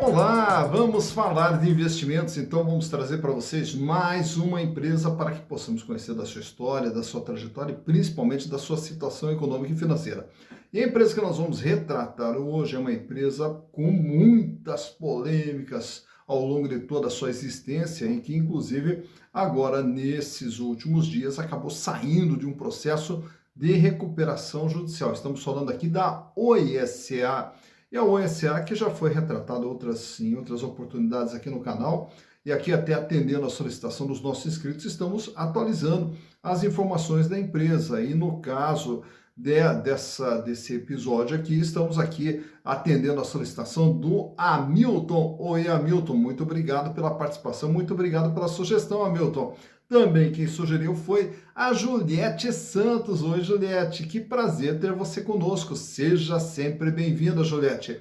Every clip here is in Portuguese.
Olá, vamos falar de investimentos, então vamos trazer para vocês mais uma empresa para que possamos conhecer da sua história, da sua trajetória e principalmente da sua situação econômica e financeira. E a empresa que nós vamos retratar hoje é uma empresa com muitas polêmicas ao longo de toda a sua existência, em que inclusive agora nesses últimos dias acabou saindo de um processo de recuperação judicial. Estamos falando aqui da OSA. E a OSA, que já foi retratada em outras oportunidades aqui no canal, e aqui até atendendo a solicitação dos nossos inscritos, estamos atualizando as informações da empresa. E no caso desse episódio aqui, estamos aqui atendendo a solicitação do Hamilton. Oi, Hamilton, muito obrigado pela participação, muito obrigado pela sugestão, Hamilton. Também quem sugeriu foi a Juliette Santos. Oi, Juliette, que prazer ter você conosco. Seja sempre bem-vinda, Juliette.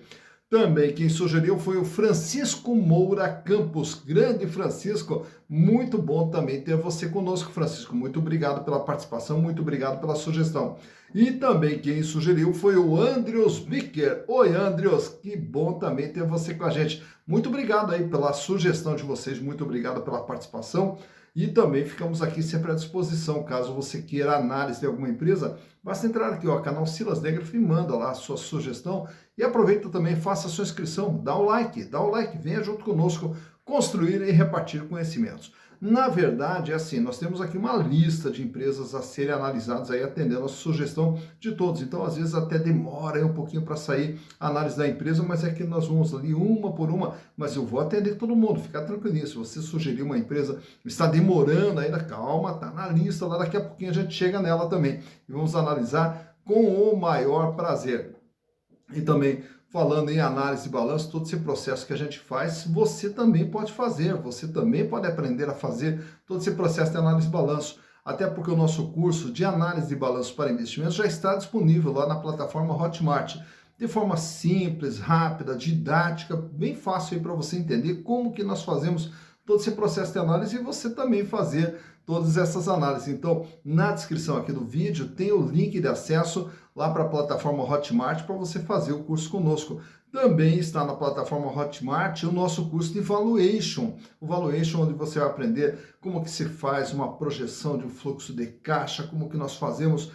Também quem sugeriu foi o Francisco Moura Campos. Grande Francisco, muito bom também ter você conosco, Francisco. Muito obrigado pela participação, muito obrigado pela sugestão. E também quem sugeriu foi o Andrews Bicker. Oi, Andrews, que bom também ter você com a gente. Muito obrigado aí pela sugestão de vocês, muito obrigado pela participação. E também ficamos aqui sempre à disposição, caso você queira análise de alguma empresa, basta entrar aqui, ó, canal Silas Negraf e manda lá a sua sugestão e aproveita também, faça a sua inscrição, dá o like, venha junto conosco construir e repartir conhecimentos. Na verdade, é assim, nós temos aqui uma lista de empresas a serem analisadas aí, atendendo a sugestão de todos. Então, às vezes até demora aí um pouquinho para sair a análise da empresa, mas é que nós vamos ali uma por uma, mas eu vou atender todo mundo, fica tranquilo. Se você sugerir uma empresa, está demorando ainda, calma, tá na lista, lá daqui a pouquinho a gente chega nela também. E vamos analisar com o maior prazer. E também, falando em análise e balanço, todo esse processo que a gente faz, você também pode fazer, você também pode aprender a fazer todo esse processo de análise e balanço, até porque o nosso curso de análise de balanço para investimentos já está disponível lá na plataforma Hotmart, de forma simples, rápida, didática, bem fácil aí para você entender como que nós fazemos todo esse processo de análise e você também fazer todas essas análises. Então, na descrição aqui do vídeo tem o link de acesso lá para a plataforma Hotmart para você fazer o curso conosco. Também está na plataforma Hotmart o nosso curso de Valuation. O Valuation, onde você vai aprender como que se faz uma projeção de um fluxo de caixa, como que nós fazemos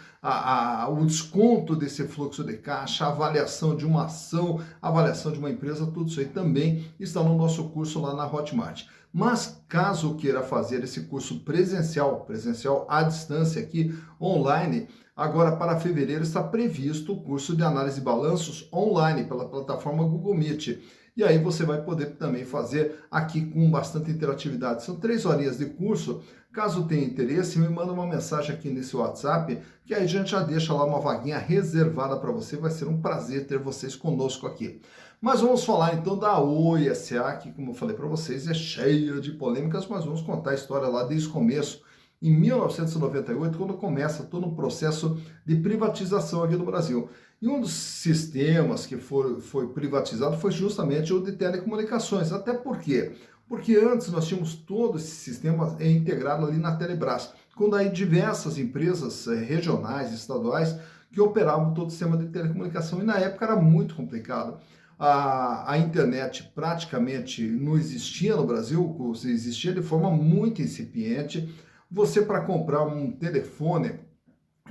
o desconto desse fluxo de caixa, a avaliação de uma ação, a avaliação de uma empresa, tudo isso aí também está no nosso curso lá na Hotmart. Mas caso queira fazer esse curso presencial à distância aqui, online, agora para fevereiro está previsto o curso de análise de balanços online pela plataforma Google Meet. E aí você vai poder também fazer aqui com bastante interatividade. São 3 horinhas de curso. Caso tenha interesse, me manda uma mensagem aqui nesse WhatsApp, que aí a gente já deixa lá uma vaguinha reservada para você. Vai ser um prazer ter vocês conosco aqui. Mas vamos falar então da OSA, que como eu falei para vocês, é cheia de polêmicas, mas vamos contar a história lá desde o começo. Em 1998, quando começa todo um processo de privatização aqui no Brasil. E um dos sistemas que foi privatizado foi justamente o de telecomunicações. Até por quê? Porque antes nós tínhamos todo esse sistema integrado ali na Telebrás, quando aí diversas empresas regionais, estaduais, que operavam todo o sistema de telecomunicação. E na época era muito complicado. A internet praticamente não existia no Brasil, existia de forma muito incipiente. Você, para comprar um telefone,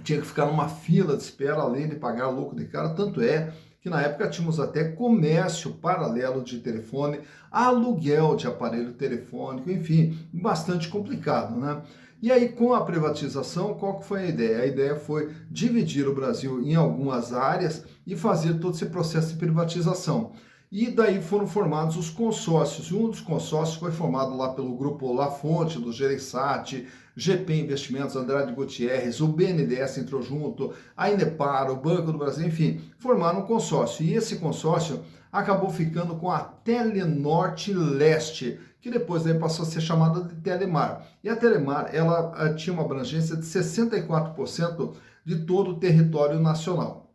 tinha que ficar numa fila de espera, além de pagar louco de cara. Tanto é que na época tínhamos até comércio paralelo de telefone, aluguel de aparelho telefônico, enfim, bastante complicado, né? E aí, com a privatização, qual que foi a ideia? A ideia foi dividir o Brasil em algumas áreas e fazer todo esse processo de privatização. E daí foram formados os consórcios, e um dos consórcios foi formado lá pelo grupo La Fonte, do Gereissati, GP Investimentos, Andrade Gutierrez, o BNDES entrou junto, a Inepar, o Banco do Brasil, enfim, formaram um consórcio. E esse consórcio acabou ficando com a Telenorte Leste, que depois daí passou a ser chamada de Telemar. E a Telemar, ela tinha uma abrangência de 64% de todo o território nacional.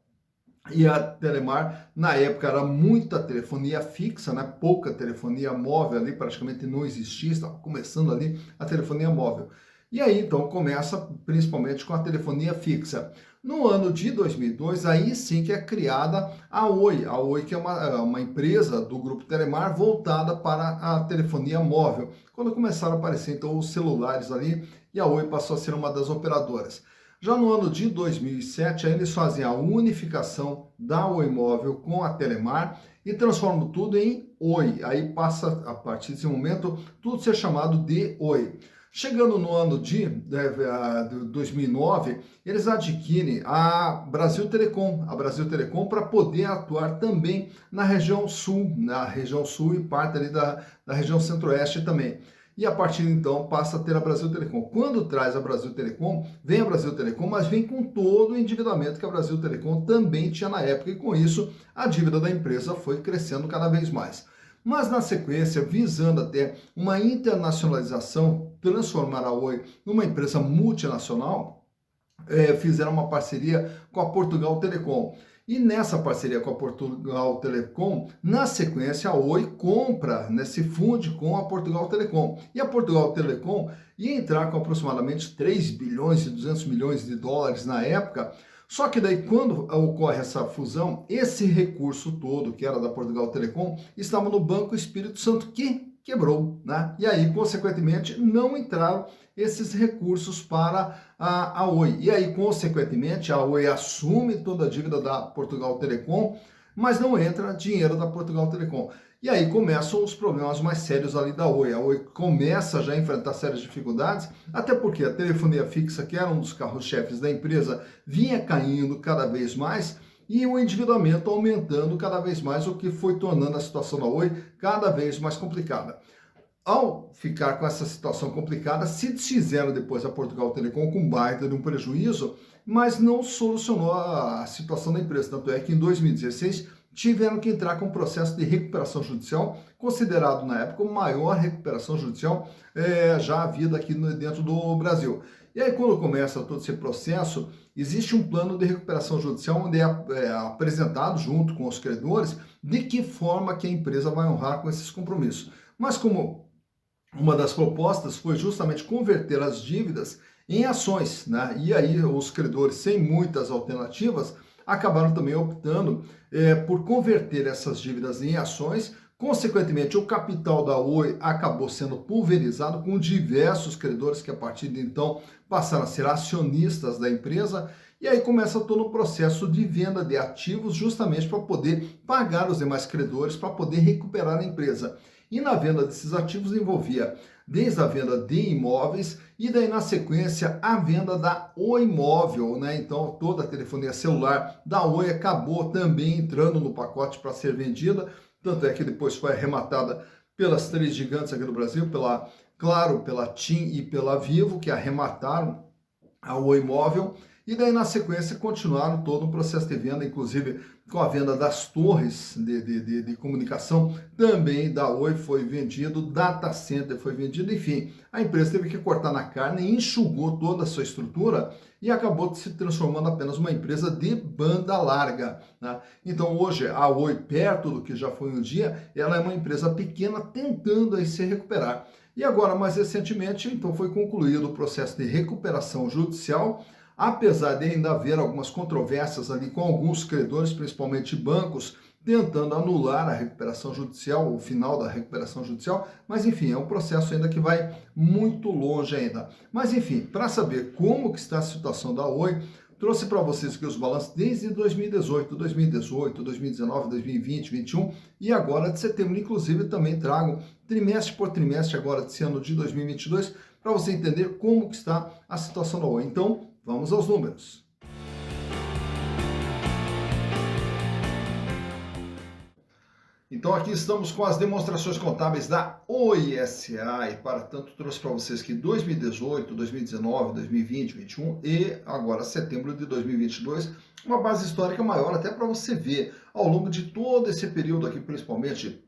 E a Telemar, na época, era muita telefonia fixa, né? Pouca telefonia móvel ali, praticamente não existia, estava começando ali a telefonia móvel. E aí, então, começa principalmente com a telefonia fixa. No ano de 2002, aí sim que é criada a Oi que é uma empresa do Grupo Telemar voltada para a telefonia móvel, quando começaram a aparecer então os celulares ali, e a Oi passou a ser uma das operadoras. Já no ano de 2007, aí eles fazem a unificação da Oi Móvel com a Telemar e transformam tudo em Oi. Aí passa, a partir desse momento, tudo ser chamado de Oi. Chegando no ano de 2009, eles adquirem a Brasil Telecom para poder atuar também na região sul e parte ali da região centro-oeste também. E a partir de então passa a ter a Brasil Telecom. Quando traz a Brasil Telecom, vem a Brasil Telecom, mas vem com todo o endividamento que a Brasil Telecom também tinha na época, e com isso a dívida da empresa foi crescendo cada vez mais. Mas na sequência, visando até uma internacionalização, transformar a Oi numa empresa multinacional, fizeram uma parceria com a Portugal Telecom. E nessa parceria com a Portugal Telecom, na sequência, a Oi compra, né, se funde com a Portugal Telecom. E a Portugal Telecom ia entrar com aproximadamente 3 bilhões e 200 milhões de dólares na época. Só que daí, quando ocorre essa fusão, esse recurso todo, que era da Portugal Telecom, estava no Banco Espírito Santo, que quebrou, né? E aí, consequentemente, não entraram esses recursos para a Oi. E aí, consequentemente, a Oi assume toda a dívida da Portugal Telecom, mas não entra dinheiro da Portugal Telecom. E aí começam os problemas mais sérios ali da Oi. A Oi começa já a enfrentar sérias dificuldades, até porque a telefonia fixa, que era um dos carros-chefes da empresa, vinha caindo cada vez mais, e o endividamento aumentando cada vez mais, o que foi tornando a situação da Oi cada vez mais complicada. Ao ficar com essa situação complicada, se desfizeram depois a Portugal Telecom com baita de um prejuízo, mas não solucionou a situação da empresa. Tanto é que em 2016 tiveram que entrar com um processo de recuperação judicial, considerado na época a maior recuperação judicial já havida aqui dentro do Brasil. E aí, quando começa todo esse processo, existe um plano de recuperação judicial onde é apresentado junto com os credores de que forma que a empresa vai honrar com esses compromissos. Mas como uma das propostas foi justamente converter as dívidas em ações, né? E aí os credores, sem muitas alternativas, acabaram também optando por converter essas dívidas em ações. Consequentemente, o capital da Oi acabou sendo pulverizado com diversos credores que a partir de então passaram a ser acionistas da empresa, e aí começa todo o processo de venda de ativos justamente para poder pagar os demais credores, para poder recuperar a empresa. E na venda desses ativos envolvia desde a venda de imóveis e daí na sequência a venda da Oi Móvel, né? Então toda a telefonia celular da Oi acabou também entrando no pacote para ser vendida, tanto é que depois foi arrematada pelas três gigantes aqui no Brasil, pela Claro, pela TIM e pela Vivo, que arremataram a Oi Móvel. E daí, na sequência, continuaram todo um processo de venda, inclusive com a venda das torres de comunicação, também da Oi foi vendido, data center foi vendido, enfim, a empresa teve que cortar na carne, enxugou toda a sua estrutura e acabou se transformando apenas uma empresa de banda larga, né? Então, hoje, a Oi, perto do que já foi um dia, ela é uma empresa pequena tentando aí se recuperar. E agora, mais recentemente, então foi concluído o processo de recuperação judicial, apesar de ainda haver algumas controvérsias ali com alguns credores, principalmente bancos, tentando anular a recuperação judicial, o final da recuperação judicial, mas enfim, é um processo ainda que vai muito longe ainda. Mas enfim, para saber como que está a situação da Oi, trouxe para vocês aqui os balanços desde 2018, 2019, 2020, 2021 e agora de setembro. Inclusive também trago trimestre por trimestre agora desse ano de 2022 para você entender como que está a situação da Oi. Então, vamos aos números. Então aqui estamos com as demonstrações contábeis da Oi S.A. e para tanto trouxe para vocês que 2018, 2019, 2020, 2021 e agora setembro de 2022, uma base histórica maior até para você ver ao longo de todo esse período aqui, principalmente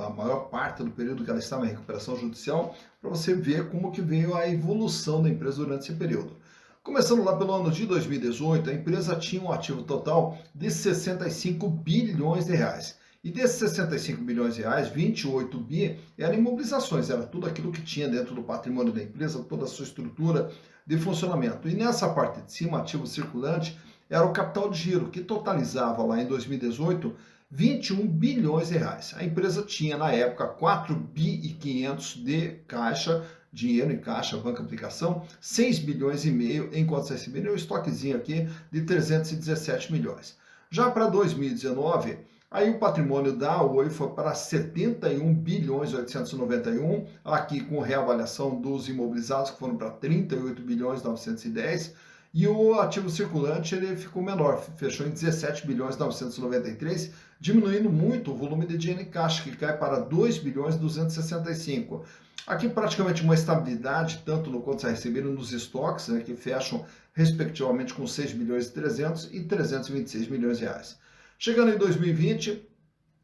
a maior parte do período que ela estava em recuperação judicial, para você ver como que veio a evolução da empresa durante esse período. Começando lá pelo ano de 2018, a empresa tinha um ativo total de 65 bilhões de reais. E desses 65 bilhões de reais, 28 bi eram imobilizações, era tudo aquilo que tinha dentro do patrimônio da empresa, toda a sua estrutura de funcionamento. E nessa parte de cima, ativo circulante, era o capital de giro, que totalizava lá em 2018 21 bilhões de reais. A empresa tinha na época 4 bi e 500 de caixa, dinheiro em caixa, banca aplicação, 6 bilhões e meio em contas recebidas, e um estoquezinho aqui de 317 milhões. Já para 2019, aí o patrimônio da Oi foi para 71 bilhões 891, aqui com reavaliação dos imobilizados que foram para 38 bilhões 910, e o ativo circulante ele ficou menor, fechou em 17 bilhões 993, diminuindo muito o volume de dinheiro em caixa, que cai para 2 bilhões 265. Aqui praticamente uma estabilidade, tanto no contas a receber nos estoques, né, que fecham respectivamente com 6 bilhões e 300 e 326 milhões de reais. Chegando em 2020,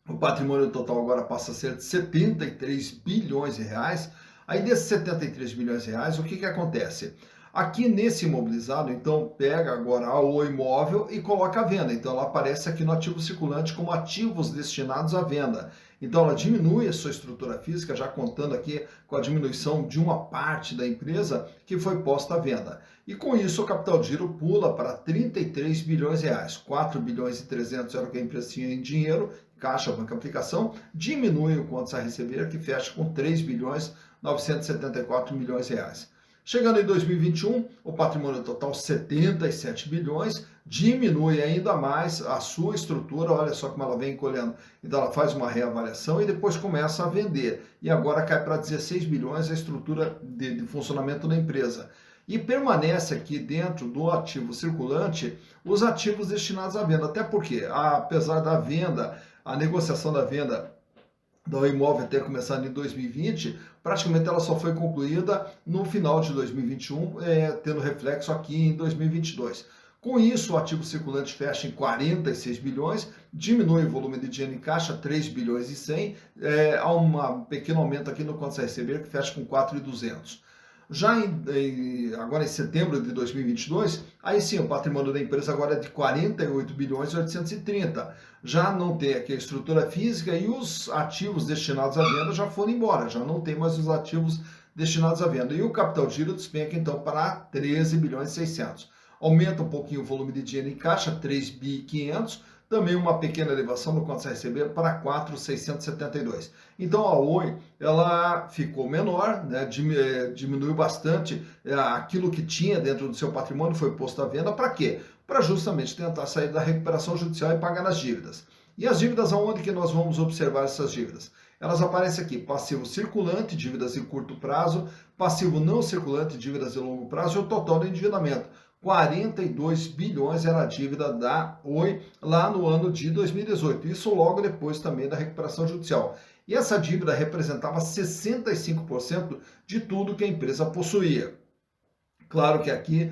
o patrimônio total agora passa a ser de 73 bilhões de reais. Aí desses 73 bilhões de reais, o que acontece? Aqui nesse imobilizado, então, pega agora o imóvel e coloca à venda. Então, ela aparece aqui no ativo circulante como ativos destinados à venda. Então, ela diminui a sua estrutura física, já contando aqui com a diminuição de uma parte da empresa que foi posta à venda. E com isso, o capital de giro pula para 33 bilhões de reais. 4 bilhões e 300 era o que a empresa tinha em dinheiro, caixa, banca, aplicação. Diminui o contas a receber, que fecha com 3 bilhões 974 milhões de reais. Chegando em 2021, o patrimônio total 77 bilhões, diminui ainda mais a sua estrutura, olha só como ela vem encolhendo. Então ela faz uma reavaliação e depois começa a vender. E agora cai para 16 bilhões a estrutura de funcionamento da empresa. E permanece aqui dentro do ativo circulante os ativos destinados à venda. Até porque, apesar da venda, a negociação da venda do imóvel ter começado em 2020, praticamente ela só foi concluída no final de 2021, tendo reflexo aqui em 2022. Com isso, o ativo circulante fecha em 46 bilhões, diminui o volume de dinheiro em caixa, 3 bilhões e 100, há um pequeno aumento aqui no contas a receber, que fecha com 4,200. Já agora em setembro de 2022, aí sim, o patrimônio da empresa agora é de 48 bilhões e 830. Já não tem aqui a estrutura física e os ativos destinados à venda já foram embora, já não tem mais os ativos destinados à venda. E o capital de giro despenca então para 13 bilhões e 600. Aumenta um pouquinho o volume de dinheiro em caixa, 3 bi e 500, também uma pequena elevação no contas a receber para 4,672. Então a Oi ela ficou menor, né, diminuiu bastante aquilo que tinha dentro do seu patrimônio, foi posto à venda para quê? Para justamente tentar sair da recuperação judicial e pagar as dívidas. E as dívidas, aonde que nós vamos observar essas dívidas? Elas aparecem aqui, passivo circulante, dívidas de curto prazo, passivo não circulante, dívidas de longo prazo e o total do endividamento. 42 bilhões era a dívida da Oi lá no ano de 2018, isso logo depois também da recuperação judicial. E essa dívida representava 65% de tudo que a empresa possuía. Claro que aqui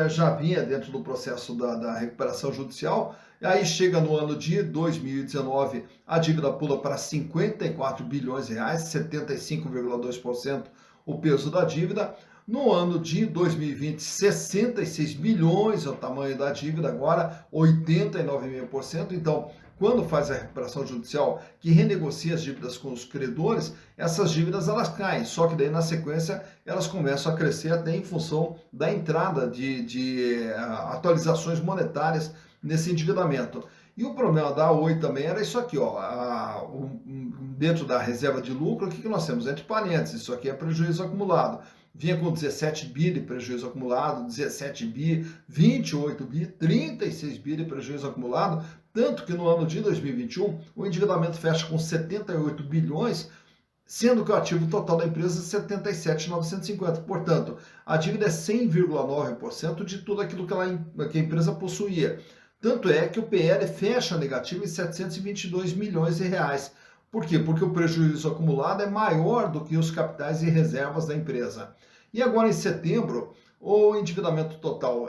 já vinha dentro do processo da recuperação judicial, e aí chega no ano de 2019, a dívida pula para 54 bilhões de reais, 75,2% o peso da dívida. No ano de 2020, 66 bilhões é o tamanho da dívida, agora 89,5%. Então, quando faz a recuperação judicial, que renegocia as dívidas com os credores, essas dívidas elas caem, só que daí na sequência elas começam a crescer até em função da entrada de atualizações monetárias nesse endividamento. E o problema da Oi também era isso aqui, ó, dentro da reserva de lucro, o que nós temos? Entre parênteses, isso aqui é prejuízo acumulado. Vinha com 17 bi de prejuízo acumulado, 17 bi, 28 bi, 36 bi de prejuízo acumulado, tanto que no ano de 2021 o endividamento fecha com 78 bilhões, sendo que o ativo total da empresa é 77.950. Portanto, a dívida é 100,9% de tudo aquilo que a empresa possuía. Tanto é que o PL fecha negativo em 722 milhões de reais. Por quê? Porque o prejuízo acumulado é maior do que os capitais e reservas da empresa. E agora em setembro, o endividamento total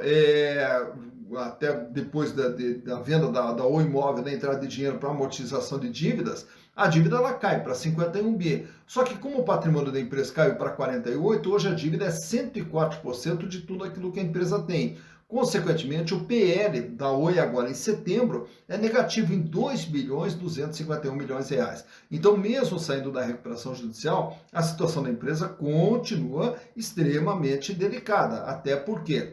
até depois da venda da Oi Imóvel, da entrada de dinheiro para amortização de dívidas, a dívida ela cai para 51 bi. Só que como o patrimônio da empresa caiu para 48, hoje a dívida é 104% de tudo aquilo que a empresa tem. Consequentemente, o PL da Oi agora em setembro é negativo em 2.251 bilhões de reais. Então, mesmo saindo da recuperação judicial, a situação da empresa continua extremamente delicada, até porque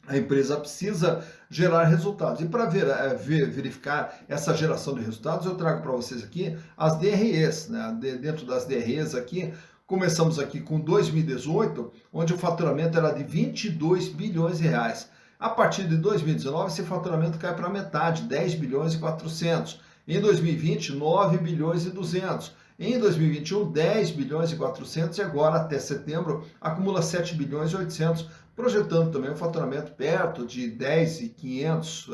a empresa precisa gerar resultados. E para verificar essa geração de resultados, eu trago para vocês aqui as DREs. Né? Dentro das DREs aqui, começamos aqui com 2018, onde o faturamento era de 22 bilhões de reais. A partir de 2019, esse faturamento cai para metade, 10 bilhões e 400. Em 2020, 9 bilhões e 200. Em 2021, 10 bilhões e 400 e agora, até setembro, acumula 7 bilhões e 800, projetando também um faturamento perto de 10 e 500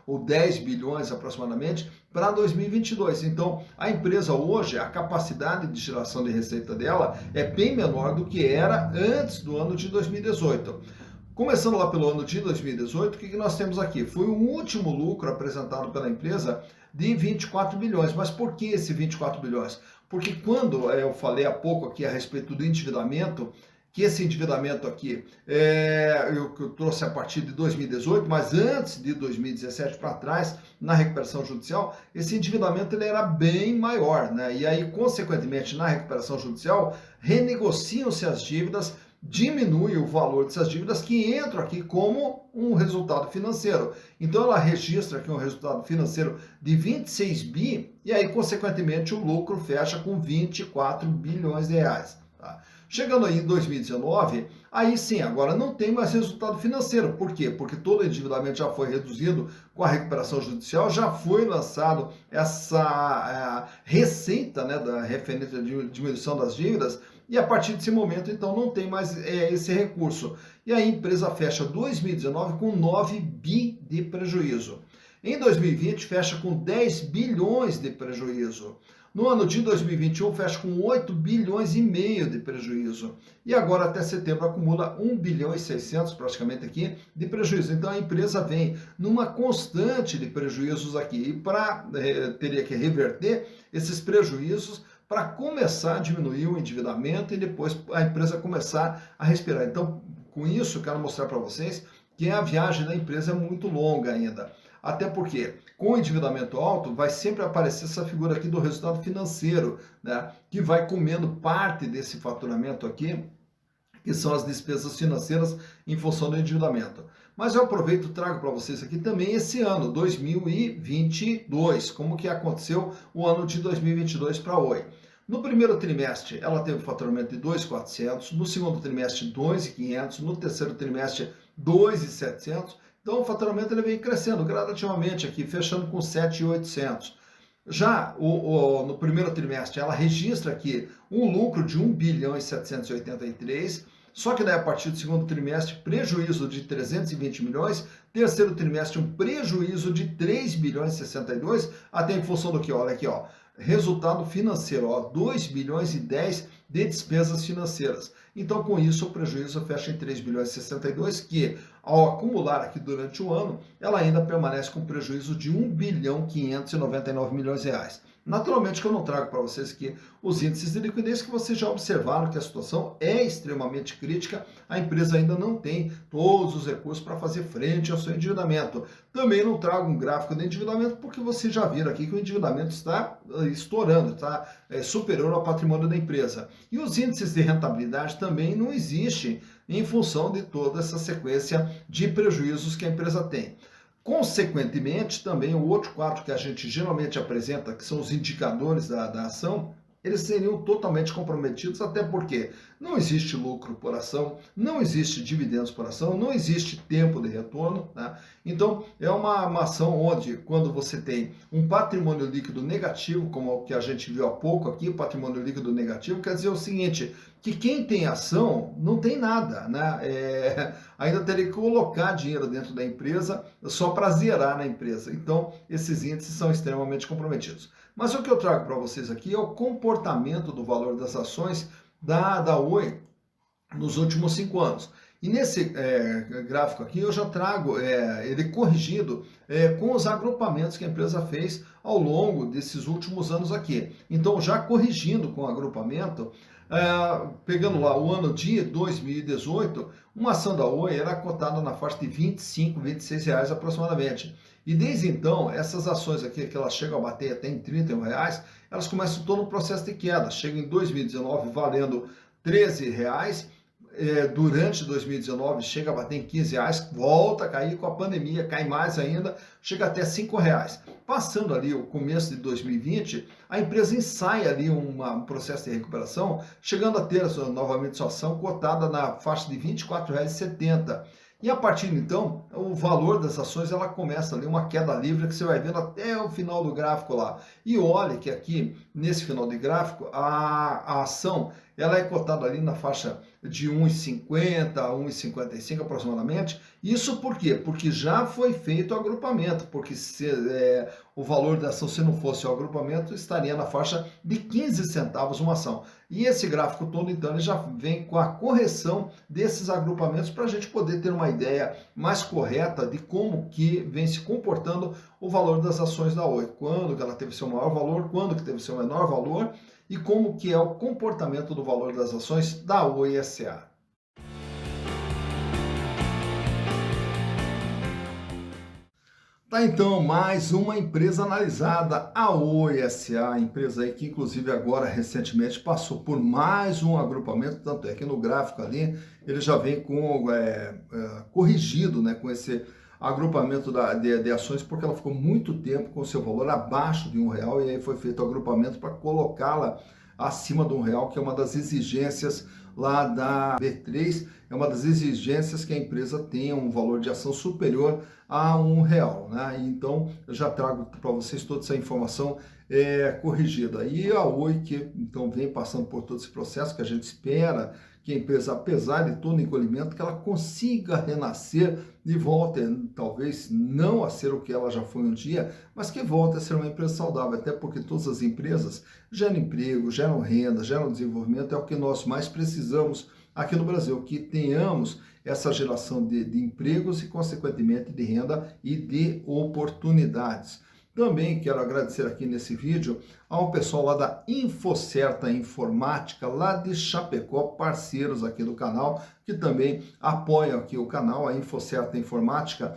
ou 10 bilhões aproximadamente para 2022. Então, a empresa hoje, a capacidade de geração de receita dela é bem menor do que era antes do ano de 2018. Começando lá pelo ano de 2018, o que nós temos aqui? Foi o último lucro apresentado pela empresa de 24 bilhões. Mas por que esse 24 bilhões? Porque quando eu falei há pouco aqui a respeito do endividamento, que esse endividamento aqui eu trouxe a partir de 2018, mas antes de 2017 para trás, na recuperação judicial, esse endividamento ele era bem maior, né? E aí, consequentemente, na recuperação judicial, renegociam-se as dívidas, diminui o valor dessas dívidas que entram aqui como um resultado financeiro. Então ela registra aqui um resultado financeiro de 26 bi e aí, consequentemente, o lucro fecha com 24 bilhões de reais. Tá? Chegando aí em 2019, aí sim, agora não tem mais resultado financeiro. Por quê? Porque todo o endividamento já foi reduzido com a recuperação judicial, já foi lançado essa receita, né, da referente à diminuição das dívidas, e a partir desse momento, então, não tem mais esse recurso. E aí a empresa fecha 2019 com 9 bi de prejuízo. Em 2020, fecha com 10 bilhões de prejuízo. No ano de 2021, fecha com 8 bilhões e meio de prejuízo. E agora, até setembro, acumula 1 bilhão e 600 praticamente aqui de prejuízo. Então, a empresa vem numa constante de prejuízos aqui. E teria que reverter esses prejuízos para começar a diminuir o endividamento e depois a empresa começar a respirar. Então, com isso, eu quero mostrar para vocês que a viagem da empresa é muito longa ainda. Até porque, com o endividamento alto, vai sempre aparecer essa figura aqui do resultado financeiro, né, que vai comendo parte desse faturamento aqui, que são as despesas financeiras em função do endividamento. Mas eu aproveito e trago para vocês aqui também esse ano, 2022, como que aconteceu o ano de 2022 para a Oi. No primeiro trimestre, ela teve faturamento de 2.400, no segundo trimestre, 2.500, no terceiro trimestre, 2.700. Então, o faturamento ele vem crescendo gradativamente aqui, fechando com 7.800. Já no primeiro trimestre, ela registra aqui um lucro de 1 bilhão e 783, só que daí a partir do segundo trimestre, prejuízo de 320 milhões, terceiro trimestre, um prejuízo de 3 bilhões e 62, até em função do que? Olha aqui, ó, resultado financeiro, ó, 2 bilhões e 10 de despesas financeiras. Então, com isso, o prejuízo fecha em 3 bilhões e 62, que ao acumular aqui durante o ano, ela ainda permanece com prejuízo de 1 bilhão 599 milhões de reais. Naturalmente que eu não trago para vocês aqui os índices de liquidez que vocês já observaram que a situação é extremamente crítica, a empresa ainda não tem todos os recursos para fazer frente ao seu endividamento. Também não trago um gráfico de endividamento porque vocês já viram aqui que o endividamento está estourando, está superior ao patrimônio da empresa. E os índices de rentabilidade também não existem em função de toda essa sequência de prejuízos que a empresa tem. Consequentemente, também o outro quadro que a gente geralmente apresenta, que são os indicadores da ação, eles seriam totalmente comprometidos, até porque não existe lucro por ação, não existe dividendos por ação, não existe tempo de retorno, né? Então, é uma ação onde, quando você tem um patrimônio líquido negativo, como o que a gente viu há pouco aqui, o patrimônio líquido negativo, quer dizer o seguinte, que quem tem ação não tem nada, né? Ainda teria que colocar dinheiro dentro da empresa só para zerar na empresa. Então, esses índices são extremamente comprometidos. Mas o que eu trago para vocês aqui é o comportamento do valor das ações da Oi nos últimos 5 anos. E nesse gráfico aqui eu já trago ele corrigido com os agrupamentos que a empresa fez ao longo desses últimos anos aqui. Então, já corrigindo com o agrupamento, Pegando lá o ano de 2018, uma ação da Oi era cotada na faixa de R$ 25, R$ 26 aproximadamente. E desde então, essas ações aqui, que elas chegam a bater até em R$ 31, elas começam todo um processo de queda. Chega em 2019 valendo R$ 13, durante 2019 chega a bater em R$ 15, volta a cair com a pandemia, cai mais ainda, chega até R$ 5. Passando ali o começo de 2020, a empresa ensaia ali um processo de recuperação, chegando a ter novamente sua ação cotada na faixa de R$ 24,70. E a partir de então, o valor das ações ela começa ali uma queda livre que você vai vendo até o final do gráfico lá. E olha que aqui, nesse final de gráfico, a ação ela é cotada ali na faixa de 1,50 a 1,55 aproximadamente. Isso por quê? Porque já foi feito o agrupamento, porque o valor da ação, se não fosse o agrupamento, estaria na faixa de 15 centavos uma ação. E esse gráfico todo, então, ele já vem com a correção desses agrupamentos para a gente poder ter uma ideia mais correta de como que vem se comportando o valor das ações da Oi. Quando que ela teve seu maior valor, quando que teve seu menor valor e como que é o comportamento do valor das ações da Oi S.A. Tá, então, mais uma empresa analisada, a Oi S.A., empresa aí que inclusive agora recentemente passou por mais um agrupamento, tanto é que no gráfico ali ele já vem com corrigido, né, com esse agrupamento de ações, porque ela ficou muito tempo com o seu valor abaixo de R$ 1 e aí foi feito o agrupamento para colocá-la acima de R$ 1, que é uma das exigências lá da B3, é uma das exigências que a empresa tenha um valor de ação superior a R$ 1, né? Então, eu já trago para vocês toda essa informação corrigida. E a Oi, que então vem passando por todo esse processo, que a gente espera que a empresa, apesar de todo o encolhimento, que ela consiga renascer e volte, talvez não a ser o que ela já foi um dia, mas que volte a ser uma empresa saudável, até porque todas as empresas geram emprego, geram renda, geram desenvolvimento, é o que nós mais precisamos aqui no Brasil, que tenhamos essa geração de empregos e, consequentemente, de renda e de oportunidades. Também quero agradecer aqui nesse vídeo ao pessoal lá da Infocerta Informática, lá de Chapecó, parceiros aqui do canal, que também apoiam aqui o canal, a Infocerta Informática,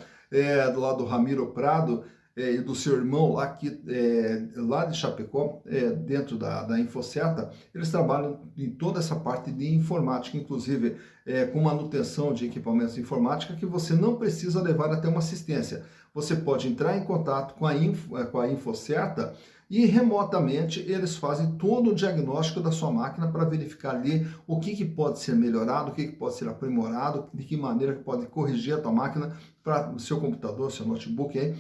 do lado do Ramiro Prado, e do seu irmão lá, lá de Chapecó, dentro da Infocerta, eles trabalham em toda essa parte de informática, inclusive com manutenção de equipamentos de informática, que você não precisa levar até uma assistência. Você pode entrar em contato com a Infocerta e remotamente eles fazem todo o diagnóstico da sua máquina para verificar ali o que pode ser melhorado, o que pode ser aprimorado, de que maneira que pode corrigir a tua máquina para o seu computador, seu notebook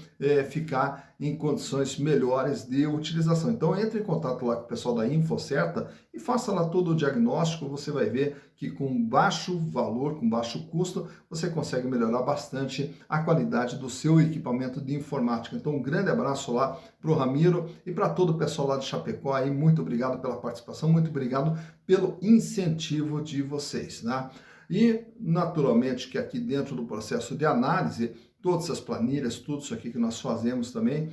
ficar em condições melhores de utilização. Então entre em contato lá com o pessoal da Infocerta e faça lá todo o diagnóstico, você vai ver que com baixo valor, com baixo custo, você consegue melhorar bastante a qualidade do seu equipamento de informática. Então um grande abraço lá para o Ramiro e para todo o pessoal lá de Chapecó aí, muito obrigado pela participação, muito obrigado pelo incentivo de vocês, né? E, naturalmente, que aqui dentro do processo de análise, todas essas planilhas, tudo isso aqui que nós fazemos também,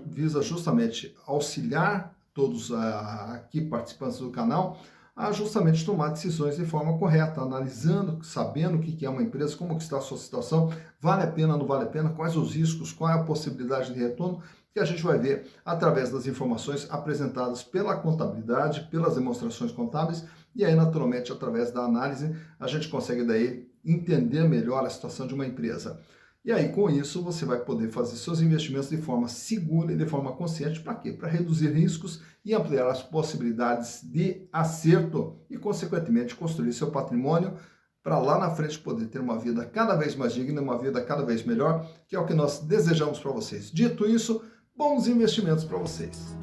visa justamente auxiliar todos aqui participantes do canal a justamente tomar decisões de forma correta, analisando, sabendo o que é uma empresa, como que está a sua situação, vale a pena, não vale a pena, quais os riscos, qual é a possibilidade de retorno, que a gente vai ver através das informações apresentadas pela contabilidade, pelas demonstrações contábeis, e aí, naturalmente, através da análise, a gente consegue daí entender melhor a situação de uma empresa. E aí, com isso, você vai poder fazer seus investimentos de forma segura e de forma consciente. Para quê? Para reduzir riscos e ampliar as possibilidades de acerto e, consequentemente, construir seu patrimônio para lá na frente poder ter uma vida cada vez mais digna, uma vida cada vez melhor, que é o que nós desejamos para vocês. Dito isso, bons investimentos para vocês.